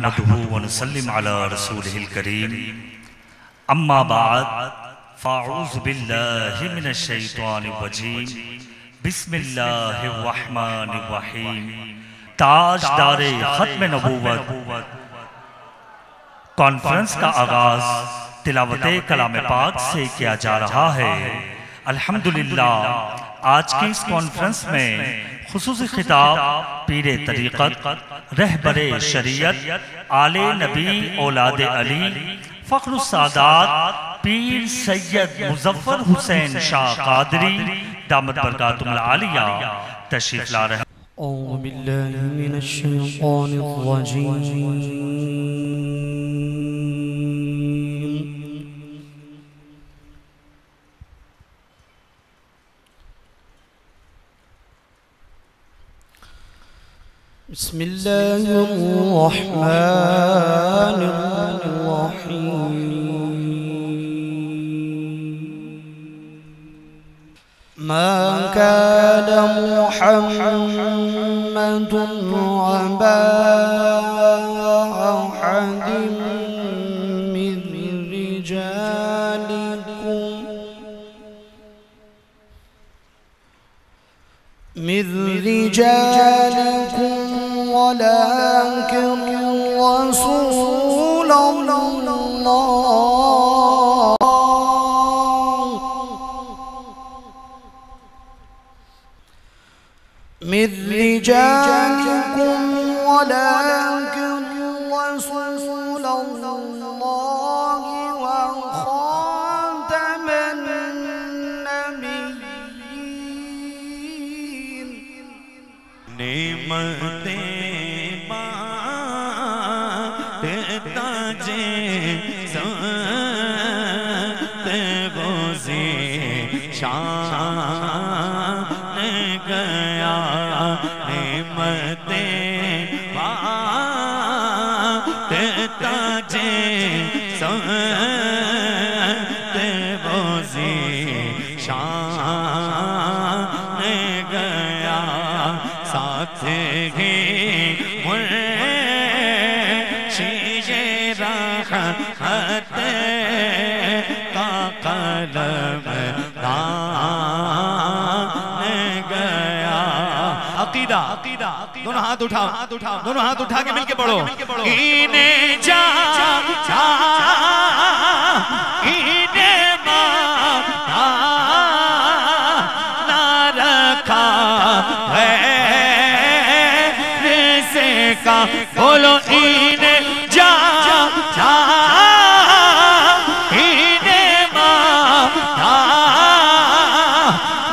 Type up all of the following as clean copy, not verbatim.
नहमदुहु व नुसल्लिम अला रसूलिहिल करीम अम्मा बाद फ़अऊज़ु बिल्लाहि मिनश शैतानिर रजीम बिस्मिल्लाहिर रहमानिर रहीम। ताजदारे खत्म नबूवत कॉन्फ्रेंस का आगाज तिलावते कलाम पाक से किया जा रहा है। अल्हम्दुलिल्लाह, आज की इस कॉन्फ्रेंस में खुसूसी खिताब पीरे तरीक़त, रहबरे शरीयत, आले नबी औलादे अली, फ़ख्रुस सादात पीर सैयद मुज़फ़्फ़र हुसैन शाह क़ादरी दामत बरकातुहुल आलिया तशरीफ़ ला रहे हैं। औज़ु बिल्लाहि मिनश शैतानिर रजीम। बिस्मिल्लाहिर रहमानिर रहीम। मा काना मुहम्मदुन अबा अहदिन मिन रिजालिकुम वलाकिन रसूलल्लाह मिन रिजालिकुम वलाकिन रसूलल्लाह व खातमन नबिय्यीन। नेमतें बांटता जे संते गोज़े शान गया। नेमतें बांटता जे संते गोज़े शान गया। साथ ही मुर्शिद रहमत का कलम तान गया। अकीदा दोनों हाथ उठाओ, दोनों हाथ उठा के मिलके पढ़ो। इन्हें जा इन्हें माना ना रखा है का बोलो। इन्हें जा इन्हें माना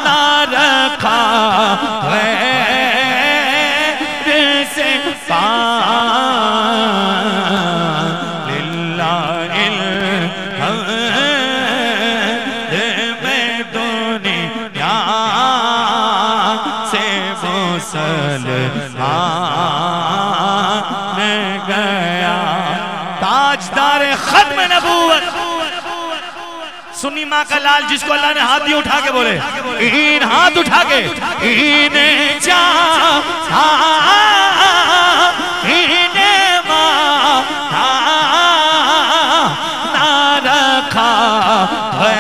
ना रखा है से पा लिल्लाहिल में दुनिया से मुसलमान गया। ताजदार खत्म नबूवत सुन्नी माँ का लाल, जिसको अल्लाह ने हाथ दिए उठा के बोले, इन हाथ उठा के इन्हें जा इन्हें माना ना रखा है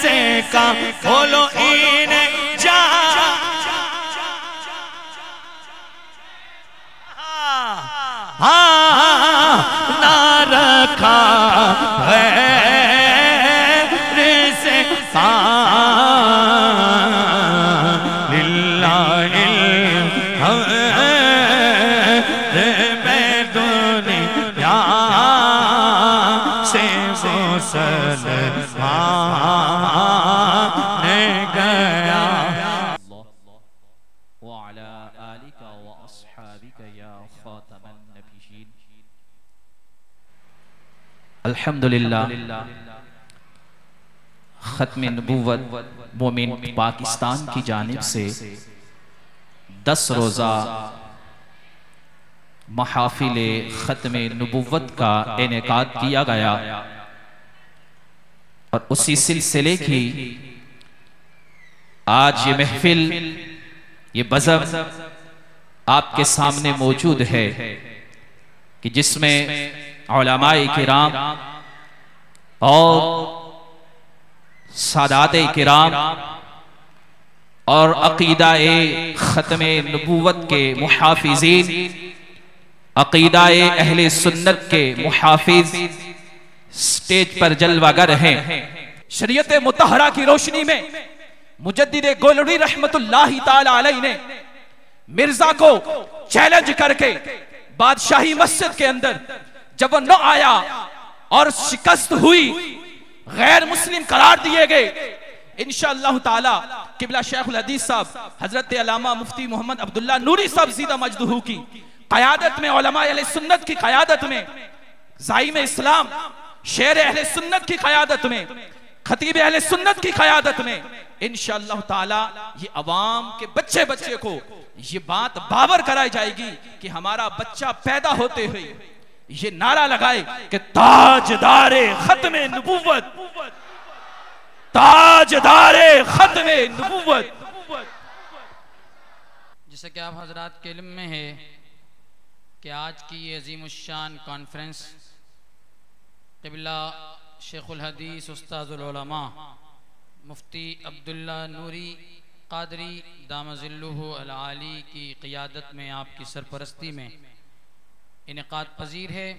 से का बोलो। इन्हें जा ना रखा है से लिल्लाहिल में दुनिया से मुसलमान गया। वअला आलिका व अस्हाबिका या खातमन नबिय्यीन। अल्हम्दुलिल्लाह, खत्म नबूवत मोमिन पाकिस्तान की जानिब से 10 रोज़ा महाफिले खत्म नबूवत का इनेकाद किया गया और उसी सिलसिले की आज ये महफिल, ये बज़म आपके सामने मौजूद है कि जिसमें उलमाए किराम और सादाते किराम और अकीदाए ख़त्मे नबूवत के मुहाफिज़ीन, अकीदाए अहले सुन्नत के मुहाफिज स्टेज पर जलवागर हैं। शरीयत मुतहरा की रोशनी में मुजद्दिद गोलड़ी रहमतुल्लाहि ताला अलैहि ने मिर्जा को चैलेंज करके बादशाही मस्जिद के अंदर जब वो न आया और शिकस्त हुई, गैर मुस्लिम करार दिए गए, इंशाअल्लाह ताला किबला शेखुल हदीस साहब हजरत अल्लामा मुफ्ती मोहम्मद अब्दुल्ला नूरी साहब ज़ीदा मजदूहू की क़यादत में, उलमाए अहले सुन्नत की क़यादत में, ज़ाइम इस्लाम शेर अहले सुन्नत की क़यादत में, खतीब अहले सुन्नत की क़यादत में इंशाअल्लाह ताला ये अवाम के बच्चे बच्चे को ये बात बावर कराई जाएगी कि हमारा बच्चा पैदा होते हुए ये नारा लगाए कि ताजदारे खत्मे नबूवत, ताजदारे खत्मे नबूवत। जैसे कि आप हजरात के इल्म में है कि आज की ये अजीमुश्शान कॉन्फ्रेंस क़िबला शेखुल हदीस उस्ताजुल उलमा मुफ्ती अब्दुल्ला नूरी क़ादरी दामज़िल्लुहु अल आली की क़ियादत में, आपकी सरपरस्ती में इनेक़ाद पजीर है।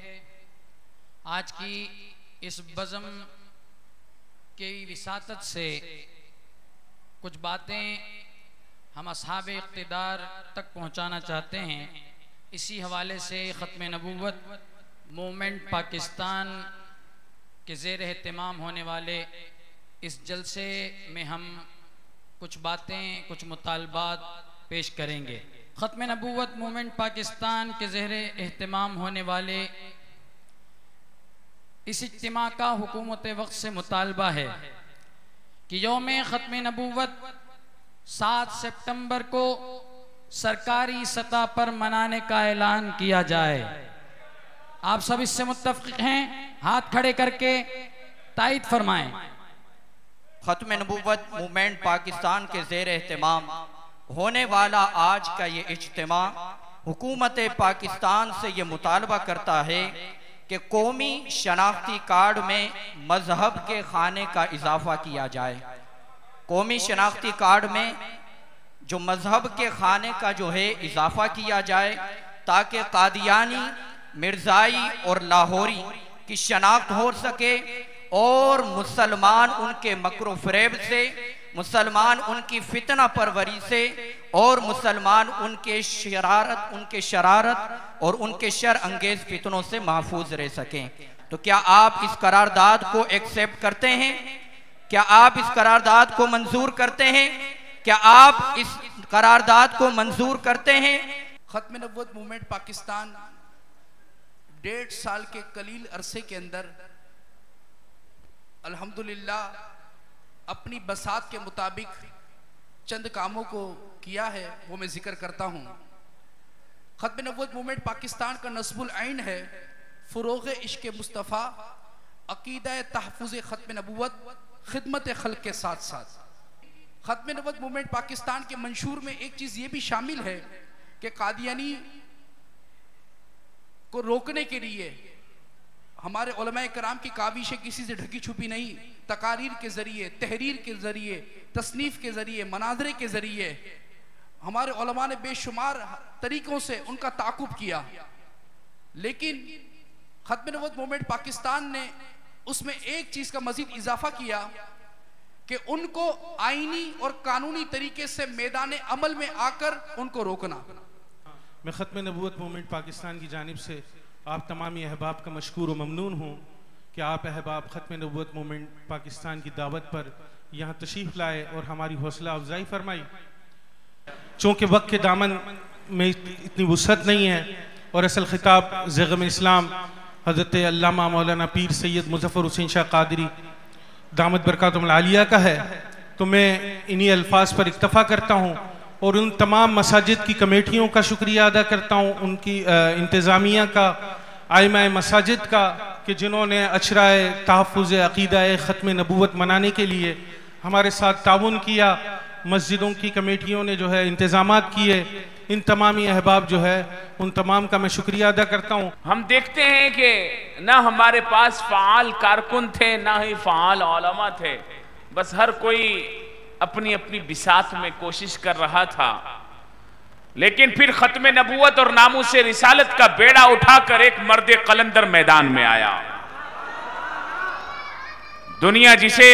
आज की इस बज़म की विसातत से कुछ बातें हम अस्हाब इक़्तिदार तक पहुँचाना चाहते हैं। इसी हवाले से ख़त्म नबूवत मूवमेंट पाकिस्तान के ज़ेर एहतमाम होने वाले इस जलसे में हम कुछ बातें, कुछ मुतालबात पेश करेंगे। ख़त्म नबूवत मूवमेंट पाकिस्तान के ज़ेर एहतमाम होने वाले इस इज्तिमा का हुकूमत वक्त से मुतालबा है कि यौम ख़त्म नबूवत 7 सितंबर को सरकारी सतह पर मनाने का ऐलान किया जाए। आप सब इससे मुत्तफ़िक़ हैं? हाथ खड़े करके तायद फरमाएं। ख़त्म नबूवत मूवमेंट पाकिस्तान के ज़ेर एहतमाम होने वाला आज का ये इज्तिमा हुकूमत पाकिस्तान से ये मुतालबा करता है कि कौमी शनाख्ती कार्ड में मजहब के खाने का इजाफा किया जाए। कौमी शनाख्ती कार्ड में जो मजहब के खाने का जो है इजाफा किया जाए ताकि कादियानी, मिर्ज़ाई और लाहौरी की शनाख्त हो सके और मुसलमान उनके मकरो फरेब से, मुसलमान उनकी फितना परवरी से और मुसलमान उनके शरारत और उनके शर अंगेज फितनों से महफूज रह सकें। तो क्या आप इस करारदाद को एक्सेप्ट करते हैं? क्या आप इस करारदाद को मंजूर करते हैं? क्या आप इस करारदाद को मंजूर करते हैं? ख़त्म नबूवत मूवमेंट पाकिस्तान 1.5 साल के कलील अरसे के अंदर अल्हम्दुलिल्लाह अपनी बसात के मुताबिक चंद कामों को किया है, वो मैं जिक्र करता हूँ। ख़त्म नबूवत मूवमेंट पाकिस्तान का नस्बुल ऐन है फ़ुरोग़ इश्क़ मुस्तफ़ा, अक़ीदा तहफ़्फ़ुज़ ख़त्म नबूवत, खिदमत खल्क़ के साथ साथ। ख़त्म नबूवत मूवमेंट पाकिस्तान के मंशूर में एक चीज़ ये भी शामिल है कि कादियानी को रोकने के लिए हमारे उलमाए कराम की काविशें किसी से ढकी छुपी नहीं, तकारीर के ज़रिए, तहरीर के ज़रिए, तसनीफ़ के ज़रिए, मनाज़रे के ज़रिए हमारे उलमा ने बेशुमार तरीक़ों से उनका ताक़ुब किया। लेकिन ख़त्म नबूवत मूवमेंट पाकिस्तान ने उसमें एक चीज़ का मज़ीद इजाफ़ा किया कि उनको आईनी और कानूनी तरीके से मैदान अमल में आकर उनको रोकना। मैं ख़त्म नबूवत मूवमेंट पाकिस्तान की जानिब से आप तमामी अहबाब का मशकूर व ममनून हूँ कि आप अहबाब ख़त्म नबूवत मूवमेंट पाकिस्तान की दावत पर यहाँ तशरीफ़ लाए और हमारी हौसला अफजाई फरमाई। चूँकि वक्त के दामन में इतनी वुसअत नहीं है और असल खिताब ज़ग़म इस्लाम हज़रत अल्लामा मौलाना पीर सैयद मुज़फ़्फ़र हुसैन शाह क़ादरी दामत बरकातुहुल आलिया का है, तो मैं इन्हीं अल्फाज पर इक्तफ़ा करता हूँ और उन तमाम मसाजिद की कमेटियों का शुक्रिया अदा करता हूँ, उनकी इंतज़ामिया का, आइमा मसाजिद का, कि जिन्होंने अशराए तहफ़्फ़ुज़ अक़ीदा ख़त्म नबूवत मनाने के लिए हमारे साथ ताउन किया। मस्जिदों की कमेटियों ने जो है इंतज़ामात किए, इन तमामी अहबाब जो है उन तमाम का मैं शुक्रिया अदा करता हूँ। हम देखते हैं कि ना हमारे पास फ़ाल कारकुन थे, ना ही फ़ाल उलमा थे, बस हर कोई अपनी अपनी बिसात में कोशिश कर रहा था। लेकिन फिर ख़त्म नबूवत और नामूस रिसालत का बेड़ा उठाकर एक मर्द कलंदर मैदान में आया। दुनिया जिसे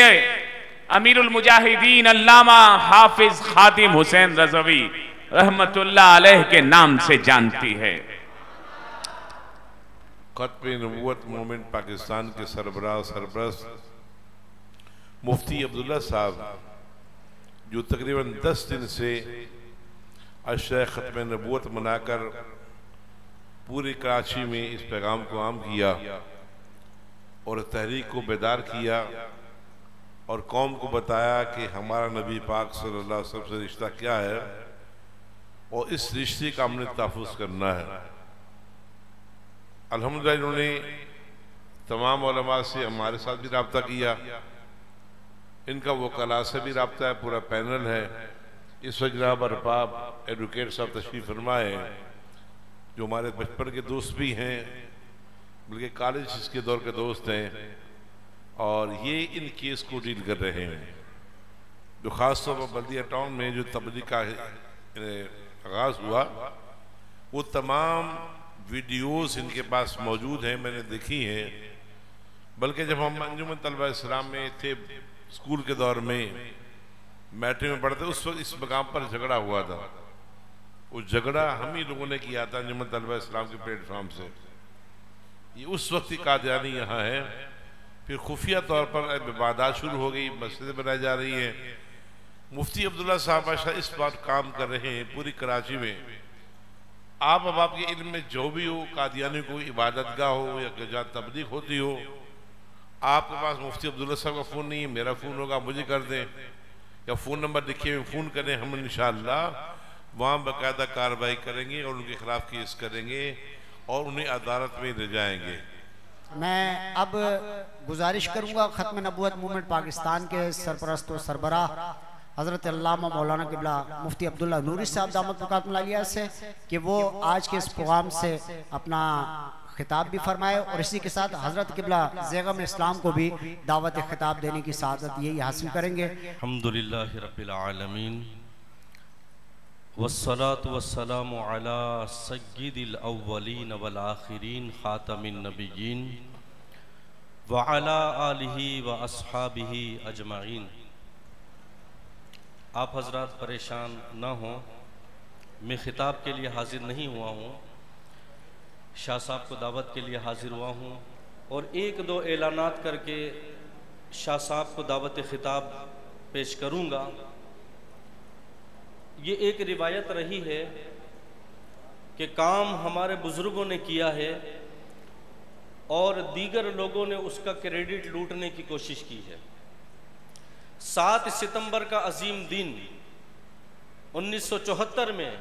अमीरुल मुजाहिदीन अल्लामा हाफिज खातिम हुसैन रज़वी रहमतुल्लाह अलैह के नाम से जानती है। ख़त्म नबूवत मूवमेंट पाकिस्तान के सरबराह मुफ्ती अब्दुल्ला साहब जो तकरीबन 10 दिन से अशरा ख़त्म नबूवत मनाकर पूरे कराची में इस पैगाम को आम किया और तहरीक को बेदार किया और कौम को बताया कि हमारा नबी पाक सल्लल्लाहु अलैहि वसल्लम से रिश्ता क्या है और इस रिश्ते का हमने तहफ़्फ़ुज़ करना है। अल्हम्दुलिल्लाह इन्होंने तमाम उलमा से हमारे साथ भी रब्ता किया, इनका वकला से भी रब्ता है, पूरा पैनल है। इस वक्त जनाब अरबाब एडवोकेट साहब तशरीफ़ फरमाए जो हमारे बचपन के दोस्त भी हैं, बल्कि कॉलेज के दौर के दोस्त हैं, और ये इन केस को डील कर रहे हैं। जो ख़ास तौर पर बल्दिया टाउन में जो तबलीग का आगाज़ हुआ वो तमाम वीडियोस इनके पास मौजूद हैं, मैंने देखी हैं। बल्कि जब हम अंजुमन तलबा इस्लाम में थे स्कूल के दौर में मैट्रिक में पढ़ते उस वक्त इस मकाम पर झगड़ा हुआ था। वो झगड़ा हम ही लोगों ने किया था अंजुमन तलबा इस्लाम के प्लेटफॉर्म से। ये उस वक्त ही कादियानी यहाँ है। फिर खुफिया तौर पर इबादत शुरू हो गई, मस्जिदें बनाई जा रही हैं। मुफ्ती अब्दुल्ला साहब माशाअल्लाह इस बात काम कर रहे हैं पूरी कराची में। आप अब आपके इल्म में जो भी हो, कादियानी को इबादत गाह हो या जहाँ तबलीग होती हो, आपके पास मुफ्ती अब्दुल्ला साहब का फ़ोन नहीं है, मेरा फ़ोन होगा, मुझे कर दें या फ़ोन नंबर लिखे हुए फ़ोन करें, हम इंशाअल्लाह वहाँ बाकायदा कार्रवाई करेंगे और उनके खिलाफ केस करेंगे और उन्हें अदालत में ले जाएंगे। मैं अब गुजारिश करूँगा ख़त्म नबूवत मूवमेंट पाकिस्तान के सरपरस्त व सरबराह हज़रत अल्लामा मौलाना क़िबला मुफ्ती अब्दुल्ला नूरी साहब दामत बरकातुहुल आलिया से कि वो आज के इस प्रोग्राम से अपना खिताब भी फरमाए और इसी के साथ हज़रत क़िबला ज़ैग़म इस्लाम को भी दावत खिताब देने की सआदत यही हासिल करेंगे। अल्हम्दुलिल्लाहि रब्बिल आलमीन वस्सलातु वस्सलामु अला सय्यिदिल अव्वलीन वल आखिरीन खातमिन नबिय्यीन व अला आलिहि व अस्हाबिहि अजमाइन। आप हजरात परेशान ना हों, मैं खिताब के लिए हाजिर नहीं हुआ हूँ, शाह साहब को दावत के लिए हाजिर हुआ हूँ और एक दो ऐलानात करके शाह साहब को दावत खिताब पेश करूँगा। ये एक रिवायत रही है कि काम हमारे बुज़ुर्गों ने किया है और दीगर लोगों ने उसका क्रेडिट लूटने की कोशिश की है। 7 सितंबर का अजीम दिन 1974 में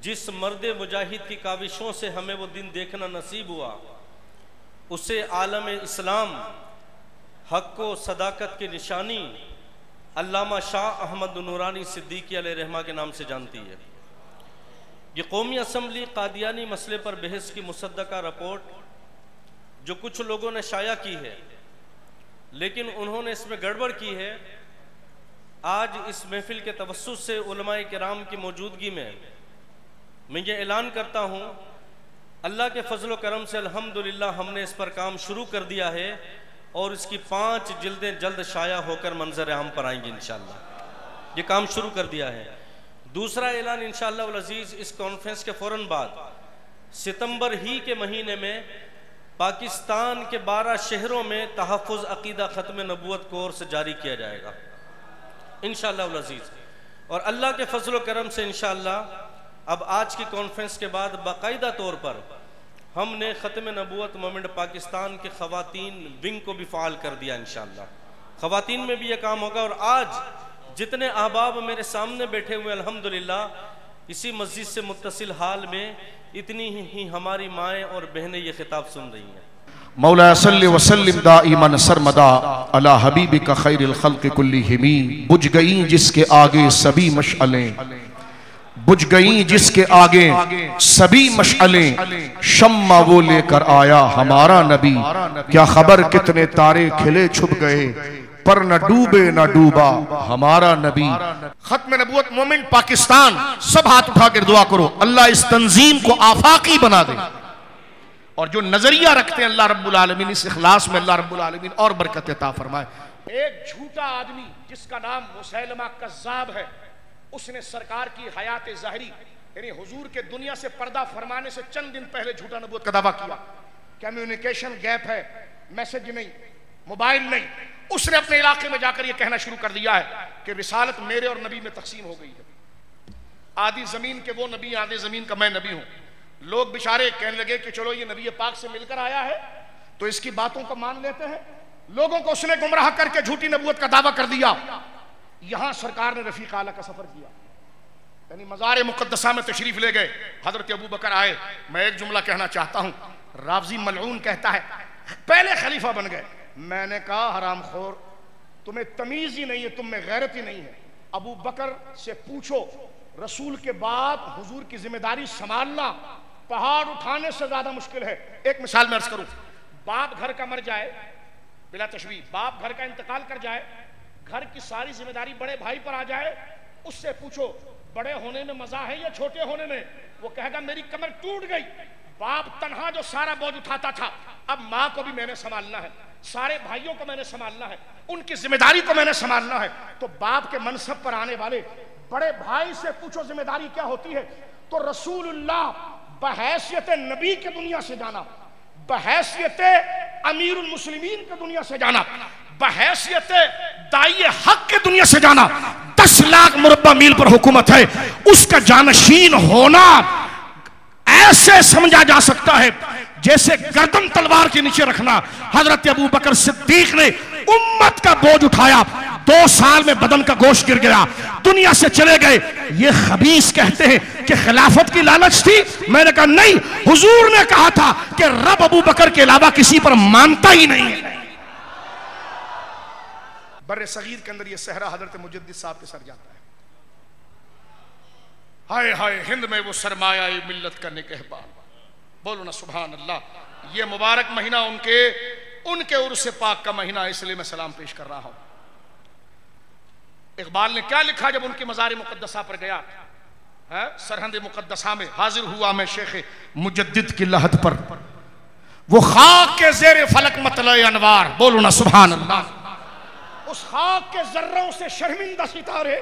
जिस मर्द मुजाहिद की काविशों से हमें वो दिन देखना नसीब हुआ, उसे आलम इस्लाम हक़ व सदाकत की निशानी अल्लामा शाह अहमद नूरानी सिद्दीकी अलैहि रहमा के नाम से जानती है। ये कौमी असम्बली कादियानी मसले पर बहस की मुसद्दका रिपोर्ट जो कुछ लोगों ने शाया की है, लेकिन उन्होंने इसमें गड़बड़ की है। आज इस महफिल के तवस्सुस से उलमाए किराम की मौजूदगी में मैं ये ऐलान करता हूँ, अल्लाह के फजल व करम से अल्हम्दुलिल्लाह हमने इस पर काम शुरू कर दिया है और इसकी 5 जिल्दें जल्द शाया होकर मंजर आम पर आएंगी इंशाअल्लाह। ये काम शुरू कर दिया है। दूसरा ऐलान इंशाअल्लाह वल अज़ीज़ इस कॉन्फ्रेंस के फ़ौरन बाद सितंबर ही के महीने में पाकिस्तान के 12 शहरों में तहफ़्फ़ुज़ अक़ीदा ख़त्म नबूवत कोर्स जारी किया जाएगा इंशाअल्लाह वल अज़ीज़। और अल्लाह के फजल व करम से इंशाअल्लाह अब आज की कॉन्फ्रेंस के बाद बाकायदा तौर पर हमने ख़त्म नबूवत मूवमेंट पाकिस्तान के ख़वातीन विंग को भी फ़ाल कर दिया इंशाअल्लाह। ख़वातीन में भी यह काम होगा और आज जितने अहबाब मेरे सामने बैठे हुए अल्हम्दुलिल्लाह इसी मस्जिद से मुत्तसिल हाल में इतनी ही हमारी माएँ और बहनें ये खिताब सुन रही हैं। मौला सल्लि व सल्लिम दाइमन सरमदा अला हबीबिका खैरिल खल्क़ि कुल्लिहिम। बुझ गई जिसके आगे सभी मशअलें, बुझ गई जिसके आगे सभी मशअलें, शम्मा वो लेकर आया हमारा नबी। क्या खबर कितने तारे खिले छुप गए, पर न डूबे न डूबा हमारा नबी। खत्म नबूवत मोमेंट पाकिस्तान, सब हाथ उठा कर दुआ करो अल्लाह इस तंजीम को आफाकी बना दे, और जो नजरिया रखते हैं अल्लाह रब्बुल आलमीन इस इखलास में अल्लाह रब्बुल आलमीन और बरकत अता फरमाए। एक झूठा आदमी जिसका नाम मुसैलमा कज़्ज़ाब है, उसने सरकार की हयात ज़ाहिरी यानी हुजूर के दुनिया से पर्दा फरमाने से चंद दिन पहले झूठा नबूवत का दावा किया। कम्युनिकेशन गैप है, मैसेज नहीं, मोबाइल नहीं। उसने अपने इलाके में जाकर यह कहना शुरू कर दिया है कि रिसालत मेरे और नबी में तकसीम हो गई है। आधी जमीन के वो नबी, आधी जमीन का मैं नबी हूं। लोग बेचारे कहने लगे कि चलो ये नबी पाक से मिलकर आया है तो इसकी बातों को मान लेते हैं। लोगों को उसने गुमराह करके झूठी नबूवत का दावा कर दिया। यहां सरकार ने रफीक आला का सफर किया, यानी मज़ार मुक़द्दसा में तशरीफ ले गए। हजरत अबू बकर आए। मैं एक जुमला कहना चाहता हूं, रावजी मलऊन कहता है पहले खलीफा बन गए। मैंने कहा हरामखोर, तुम्हें तमीज ही नहीं है, तुम में गैरत ही नहीं है। अबू बकर से पूछो, रसूल के बाद हुजूर की जिम्मेदारी संभालना पहाड़ उठाने से ज्यादा मुश्किल है। एक मिसाल में अर्ज करूं, बाप घर का मर जाए, बिला तशबीह, बाप घर का इंतकाल कर जाए, घर की सारी जिम्मेदारी बड़े भाई पर आ जाए, उससे पूछो बड़े होने में मजा है या छोटे होने में? वो कहेगा मेरी कमर टूट गई। बाप तन्हा जो सारा बोझ उठाता था, अब माँ को भी मैंने संभालना है, सारे भाइयों को मैंने संभालना है, उनकी जिम्मेदारी को मैंने संभालना है। तो बाप के मनसब पर आने वाले बड़े भाई से पूछो जिम्मेदारी क्या होती है। तो रसूलुल्लाह बहैसियत नबी के दुनिया से जाना, बहैसियत अमीरुल मुस्लिमीन के दुनिया से जाना, बहैसियत दाई हक के दुनिया से जाना। 10 लाख मुरब्बा मील पर हुकूमत है, उसका जानशीन होना ऐसे समझा जा सकता है जैसे गर्दन तलवार के नीचे रखना। हजरत अबू बकर सिद्दीक ने उम्मत का बोझ उठाया, 2 साल में बदन का गोश्त गिर गया, दुनिया से चले गए। ये खबीस कहते हैं कि खिलाफत की लालच थी। मैंने कहा नहीं, हुजूर ने कहा था कि रब अबू बकर के अलावा किसी पर मानता ही नहीं है। बर्रे सगीर के अंदर ये सहरा हजरत मुजद्दिद साहब के सर जाता है। हाय हाय हिंद में वो सरमाया मिल्लत का निगहबान, बोलो ना सुभान अल्लाह। ये मुबारक महीना उनके उर्स पाक का महीना, इसलिए मैं सलाम पेश कर रहा हूं। इकबाल ने क्या लिखा जब उनके मज़ार मुक़द्दसा पर गया, सरहद मुक़द्दसा में हाजिर हुआ मैं शेख मुजद्दिद की लहद पर, वो खाक के ज़ेरे फलक मतले अनवार, बोलो ना सुभान अल्लाह। उस खाक के जर्रों से शर्मिंदा सितारे,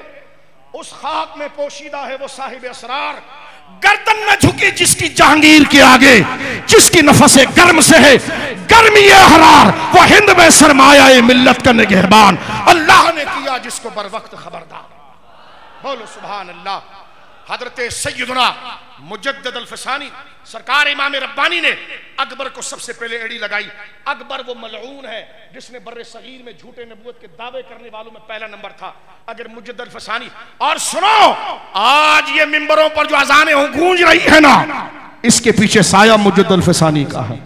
उस खाक में पोशीदा है वो साहिब असरार। गर्दन न झुकी जिसकी जहांगीर के आगे, जिसकी नफस गर्म से है गर्मी हरार, वो हिंद में सरमाया मिल्लत का निगहबान। अल्लाह ने किया जिसको बर वक्त खबरदार, बोलो सुभान अल्लाह। हजरत सैयदना मुजद्दिद अल-फसानी सरकार इमाम रब्बानी ने अकबर को सबसे पहले एड़ी लगाई। अकबर वो मलऊन है जिसने बर्रे सगीर में झूठे नबूवत के दावे करने वालों में पहला नंबर था। अगर मुजद्दिद अल-फसानी, और सुनो आज ये मिंबरों पर जो अजानें गूंज रही है ना, इसके पीछे साया मुजद्दिद अल-फसानी का है।